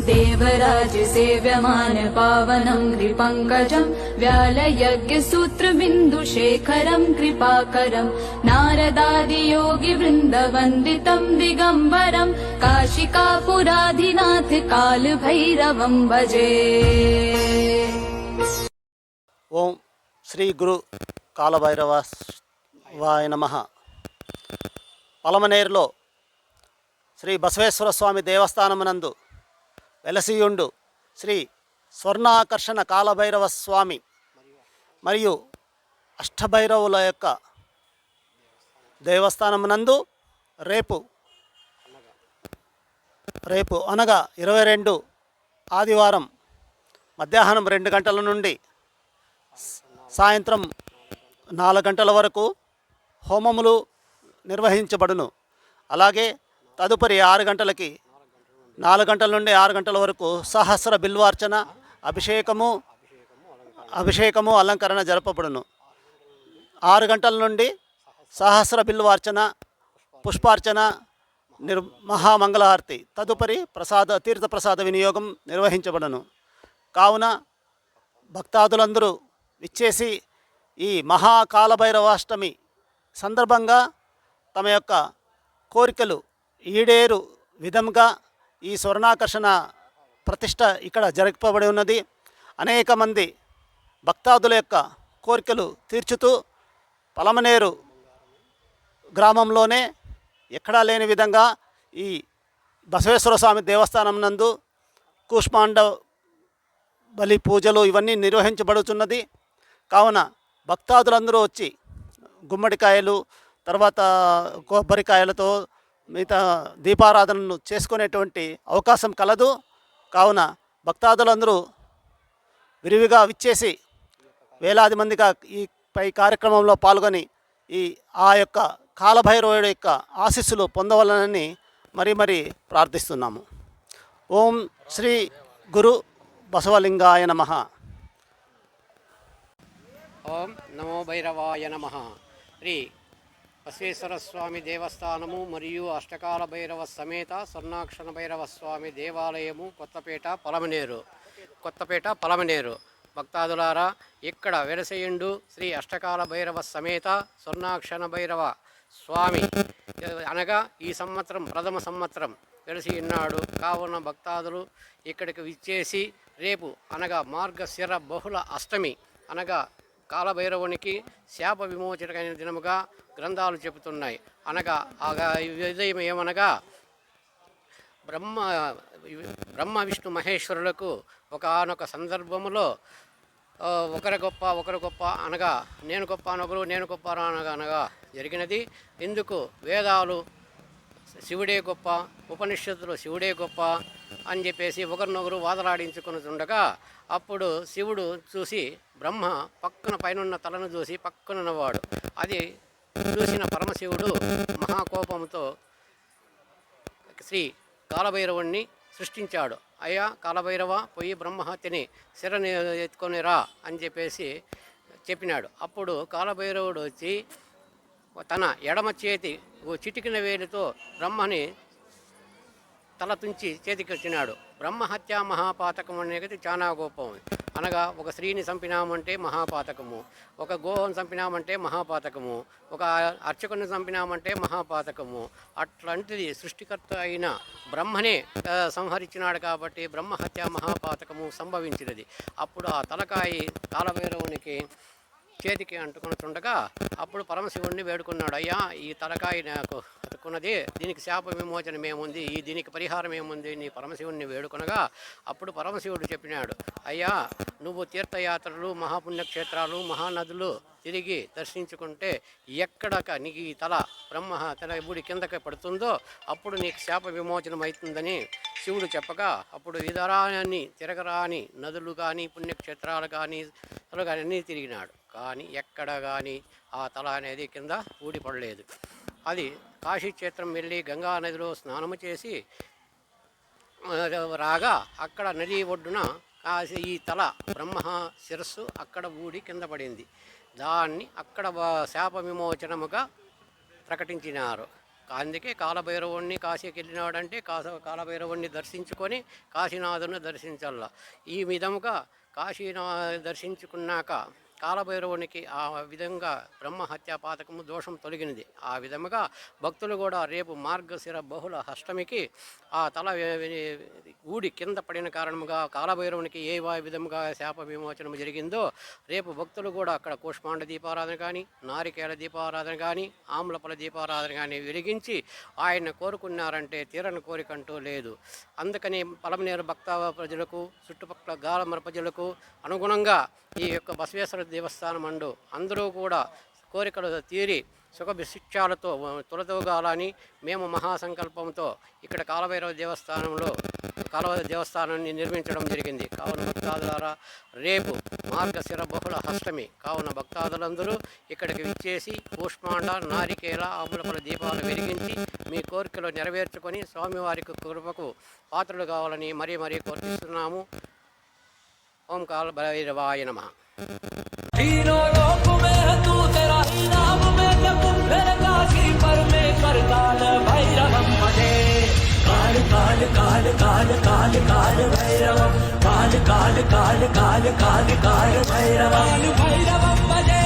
देवराज सेव्यमान पावनं कृपङ्कजं व्यालयज्ञसूत्रबिन्दुशेखरं कृपाकरं नारदादियोगिवृन्दवन्दितं दिगम्बरं काशिकापुराधिनाथ कालभैरवं भजे। ఓం శ్రీ గురు కాలభైరవాయ నమః. పలమనేరులో శ్రీ బసవేశ్వర స్వామి దేవస్థానమునందు వెలసియుండు శ్రీ స్వర్ణాకర్షణ కాలభైరవ స్వామి మరియు అష్టభైరవుల యొక్క దేవస్థానమునందు రేపు అనగా 22 ఆదివారం మధ్యాహ్నం 2 గంటల నుండి సాయంత్రం 4 గంటల వరకు హోమములు నిర్వహించబడును. అలాగే తదుపరి 6 గంటలకి 4 గంటల నుండి 6 గంటల వరకు సహస్ర బిల్వార్చన అభిషేకము అలంకరణ జరపబడును. 6 గంటల నుండి సహస్ర బిల్వార్చన పుష్పార్చన మహామంగళహారతి తదుపరి తీర్థప్రసాద వినియోగం నిర్వహించబడును. కావున భక్తాదులందరూ ఇచ్చేసి ఈ మహాకాలభైరవాష్టమి సందర్భంగా తమ యొక్క కోరికలు ఈడేరు విధంగా ఈ స్వర్ణాకర్షణ ప్రతిష్ట ఇక్కడ జరపబడి ఉన్నది. అనేక మంది భక్తాదుల యొక్క కోరికలు తీర్చుతూ పలమనేరు గ్రామంలోనే ఎక్కడా లేని విధంగా ఈ బసవేశ్వర స్వామి దేవస్థానం నందు కూష్మాండ బలి పూజలు ఇవన్నీ నిర్వహించబడుతున్నది. కావున భక్తాదులందరూ వచ్చి గుమ్మడికాయలు తర్వాత కొబ్బరికాయలతో మిగతా దీపారాధనను చేసుకునేటువంటి అవకాశం కలదు. కావున భక్తాదులందరూ విరివిగా విచ్చేసి వేలాది మందిగా ఈ పై కార్యక్రమంలో పాల్గొని ఆ యొక్క కాలభైరవుడి యొక్క ఆశీస్సులు పొందవలనని మరీ ప్రార్థిస్తున్నాము. ఓం శ్రీ గురు బసవలింగాయ నమః. ఓం నమో భైరవాయ నమః. శ్రీ బసవేశ్వర స్వామి దేవస్థానము మరియు అష్టకాల భైరవ సమేత స్వర్ణాక్షణ భైరవ స్వామి దేవాలయము కొత్తపేట పలమనేరు భక్తాదులారా, ఇక్కడ వెలసేయుండు శ్రీ అష్టకాల భైరవ సమేత స్వర్ణాక్షణ భైరవ స్వామి అనగా ఈ సంవత్సరం ప్రథమ సంవత్సరం వెలిసి ఉన్నాడు. కావున భక్తాదులు ఇక్కడికి విచ్చేసి రేపు అనగా మార్గశిర బహుళ అష్టమి అనగా కాలభైరవునికి శాప విమోచనమైన దినముగా గ్రంథాలు చెబుతున్నాయి. అనగా ఉదయం ఏమనగా బ్రహ్మ విష్ణు మహేశ్వరులకు ఒకనొక సందర్భములో ఒకరు గొప్ప అనగా నేను గొప్ప అనొకరు నేను గొప్ప అనగా జరిగినది. ఇందుకు వేదాలు శివుడే గొప్ప, ఉపనిషత్తులు శివుడే గొప్ప అని చెప్పేసి ఒకరినొకరు వాదలాడించుకుని అప్పుడు శివుడు చూసి బ్రహ్మ పైనున్న తలను చూసి పక్కనున్నవాడు. అది చూసిన పరమశివుడు మహాకోపంతో శ్రీ కాలభైరవుణ్ణి సృష్టించాడు. అయ్యా కాలభైరవ, పోయి బ్రహ్మహత్యని శిరని ఎత్తుకొని రా అని చెప్పేసి చెప్పినాడు. అప్పుడు కాలభైరవుడు వచ్చి తన ఎడమ చేతి చిటికిన వేలితో బ్రహ్మని తల తుంచి చేతికి వచ్చినాడు. బ్రహ్మహత్య మహాపాతకం అనేది చాలా గోపం. అనగా ఒక స్త్రీని చంపినామంటే మహాపాతకము, ఒక గోహను చంపినామంటే మహాపాతకము, ఒక అర్చకుని చంపినామంటే మహాపాతకము. అట్లాంటిది సృష్టికర్త అయిన బ్రహ్మనే సంహరించినాడు కాబట్టి బ్రహ్మహత్య మహాపాతకము సంభవించినది. అప్పుడు ఆ తలకాయి కాలభైరవునికి చేతికి అంటుకుంటుండగా అప్పుడు పరమశివుడిని వేడుకున్నాడు. అయ్యా, ఈ తలకాయ నాకు అతుకున్నది, దీనికి శాప విమోచనం ఏముంది, దీనికి పరిహారం ఏముంది, నీ పరమశివుడిని వేడుకొనగా అప్పుడు పరమశివుడు చెప్పినాడు. అయ్యా, నువ్వు తీర్థయాత్రలు, మహాపుణ్యక్షేత్రాలు, మహానదులు తిరిగి దర్శించుకుంటే ఎక్కడక నీకు ఈ తల బుడి కిందకి పడుతుందో అప్పుడు నీకు శాప విమోచనం అవుతుందని శివుడు చెప్పగా అప్పుడు విధరాని తిరగరాని నదులు కానీ పుణ్యక్షేత్రాలు కానీ అన్నీ తిరిగినాడు. కానీ ఎక్కడ కానీ ఆ తల అనేది కింద ఊడిపడలేదు. అది కాశీక్షేత్రం వెళ్ళి గంగా నదిలో స్నానము చేసి రాగా అక్కడ నది ఒడ్డున ఈ తల బ్రహ్మ శిరస్సు అక్కడ ఊడి కింద పడింది. దాన్ని అక్కడ శాప విమోచనముగా ప్రకటించినారు. అందుకే కాలభైరవుణ్ణి కాశీకి వెళ్ళినాడంటే కాలభైరవుణ్ణి దర్శించుకొని కాశీనాథుని దర్శించాల. ఈ విధముగా కాశీనా దర్శించుకున్నాక కాలభైరవునికి ఆ విధంగా బ్రహ్మహత్యా పాతకము దోషం తొలగినది. ఆ విధముగా భక్తులు కూడా రేపు మార్గశిర బహుళ అష్టమికి ఆ తల ఊడి కింద పడిన కారణముగా కాలభైరవునికి ఏ విధముగా శాప విమోచనం జరిగిందో రేపు భక్తులు కూడా అక్కడ కూష్మాండ దీపారాధన కానీ, నారికేళ దీపారాధన కానీ, ఆమ్లపల దీపారాధన కానీ వెలిగించి ఆయన కోరుకున్నారంటే తీరని కోరికంటూ లేదు. అందుకని పలమనేరు భక్త ప్రజలకు, చుట్టుపక్కల గాలమర ప్రజలకు అనుగుణంగా ఈ యొక్క బసవేశ్వర దేవస్థానం అందరూ కూడా కోరికలు తీరి సుఖ శిక్షాలతో తొలతోగాలని మేము మహాసంకల్పంతో ఇక్కడ కాలభైరవ దేవస్థానాన్ని నిర్మించడం జరిగింది. కావున భక్తాదులారా రేపు మార్గశిర బహుళ అష్టమి కావున భక్తాదులందరూ ఇక్కడికి విచ్చేసి కూష్మాండ, నారికేల, ఆములపల దీపాలు వెలిగించి మీ కోరికలు నెరవేర్చుకొని స్వామివారికి కృపకు పాత్రలు కావాలని మరీ మరీ కోరుతున్నాము. ओम काल भैरवाय नमः। तीनों लोक में है तू, तेरा ही नाम में जपूं, फिर काशी परमेश्वर काल भैरवम भजे। काल काल काल काल काल काल भैरवम, काल काल काल काल काल काल भैरवम भजे।